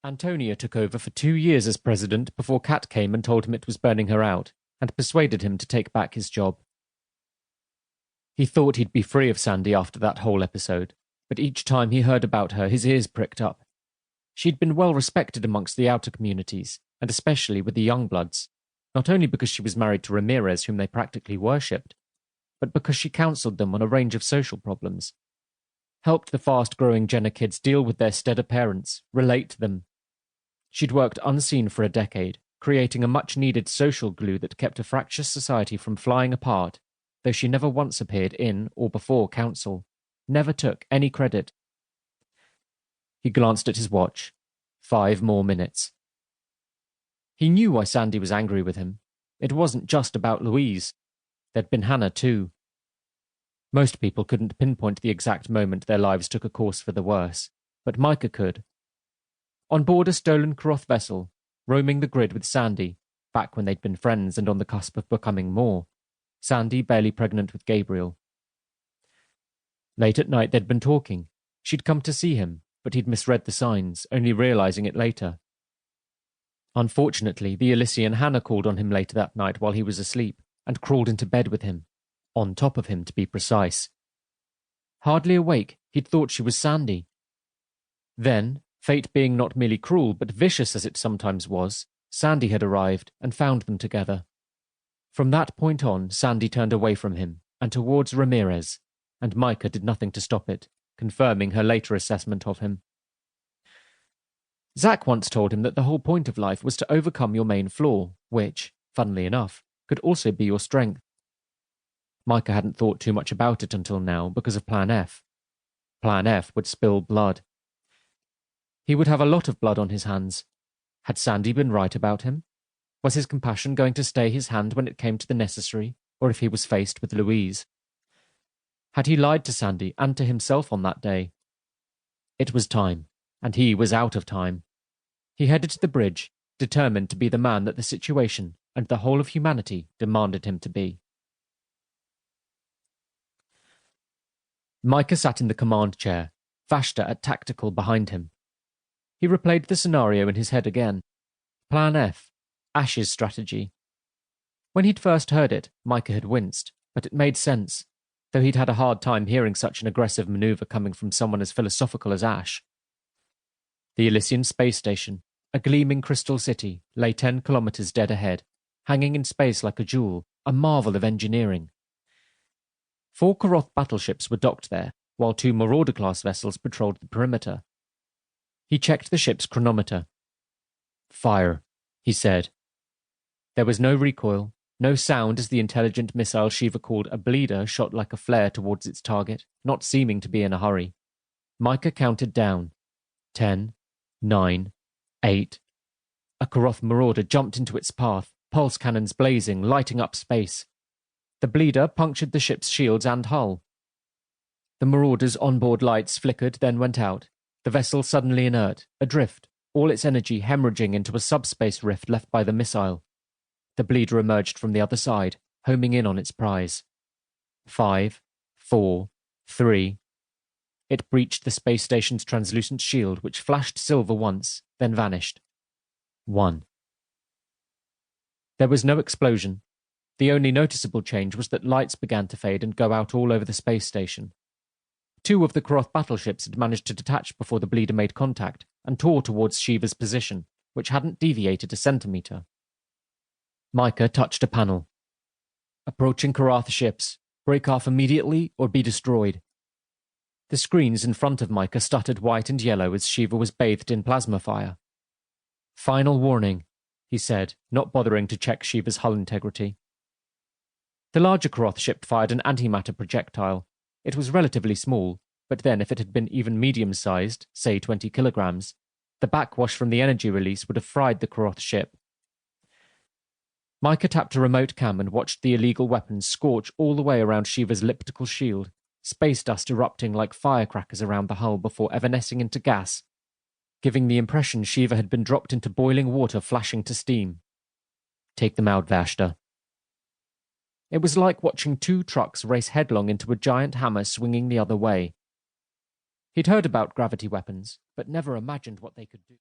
Antonia took over for 2 years as president before Kat came and told him it was burning her out, and persuaded him to take back his job. He thought he'd be free of Sandy after that whole episode, but each time he heard about her, his ears pricked up. She'd been well respected amongst the outer communities, and especially with the Youngbloods, not only because she was married to Ramirez, whom they practically worshipped, but because she counselled them on a range of social problems, helped the fast-growing Jenner kids deal with their steader parents, relate to them. She'd worked unseen for a decade, creating a much-needed social glue that kept a fractious society from flying apart, though she never once appeared in or before council, never took any credit. He glanced at his watch. 5 more minutes. He knew why Sandy was angry with him. It wasn't just about Louise. There'd been Hannah too. Most people couldn't pinpoint the exact moment their lives took a course for the worse, but Micah could. On board a stolen Qorall vessel, roaming the grid with Sandy, back when they'd been friends and on the cusp of becoming more, Sandy barely pregnant with Gabriel. Late at night they'd been talking. She'd come to see him, but he'd misread the signs, only realizing it later. Unfortunately, the Alician Hannah called on him later that night while he was asleep, and crawled into bed with him, on top of him to be precise. Hardly awake, he'd thought she was Sandy. Then, fate being not merely cruel but vicious as it sometimes was, Sandy had arrived and found them together. From that point on, Sandy turned away from him and towards Ramirez, and Micah did nothing to stop it, confirming her later assessment of him. Zach once told him that the whole point of life was to overcome your main flaw, which, funnily enough, could also be your strength. Micah hadn't thought too much about it until now because of Plan F. Plan F would spill blood. He would have a lot of blood on his hands. Had Sandy been right about him? Was his compassion going to stay his hand when it came to the necessary, or if he was faced with Louise? Had he lied to Sandy and to himself on that day? It was time, and he was out of time. He headed to the bridge, determined to be the man that the situation and the whole of humanity demanded him to be. Micah sat in the command chair, Vashta at tactical behind him. He replayed the scenario in his head again. Plan F, Ash's strategy. When he'd first heard it, Micah had winced, but it made sense, though he'd had a hard time hearing such an aggressive maneuver coming from someone as philosophical as Ash. The Elysian space station, a gleaming crystal city, lay 10 kilometers dead ahead, hanging in space like a jewel, a marvel of engineering. 4 Qorall battleships were docked there, while 2 Marauder-class vessels patrolled the perimeter. He checked the ship's chronometer. "Fire," he said. There was no recoil, no sound as the intelligent missile Shiva called a bleeder shot like a flare towards its target, not seeming to be in a hurry. Micah counted down. 10, 9, 8. A Qorall Marauder jumped into its path, pulse cannons blazing, lighting up space. The bleeder punctured the ship's shields and hull. The Marauder's onboard lights flickered, then went out, the vessel suddenly inert, adrift, all its energy hemorrhaging into a subspace rift left by the missile. The bleeder emerged from the other side, homing in on its prize. 5, 4, 3. It breached the space station's translucent shield, which flashed silver once, then vanished. 1. There was no explosion. The only noticeable change was that lights began to fade and go out all over the space station. 2 of the Qorall battleships had managed to detach before the bleeder made contact and tore towards Shiva's position, which hadn't deviated a centimetre. Micah touched a panel. Approaching Qorall ships. Break off immediately or be destroyed. The screens in front of Micah stuttered white and yellow as Shiva was bathed in plasma fire. Final warning, he said, not bothering to check Shiva's hull integrity. The larger Qorall ship fired an antimatter projectile. It was relatively small, but then if it had been even medium-sized, say 20 kilograms, the backwash from the energy release would have fried the Qorall ship. Micah tapped a remote cam and watched the illegal weapons scorch all the way around Shiva's elliptical shield, space dust erupting like firecrackers around the hull before evanescing into gas, giving the impression Shiva had been dropped into boiling water flashing to steam. Take them out, Vashta. It was like watching 2 trucks race headlong into a giant hammer swinging the other way. He'd heard about gravity weapons, but never imagined what they could do.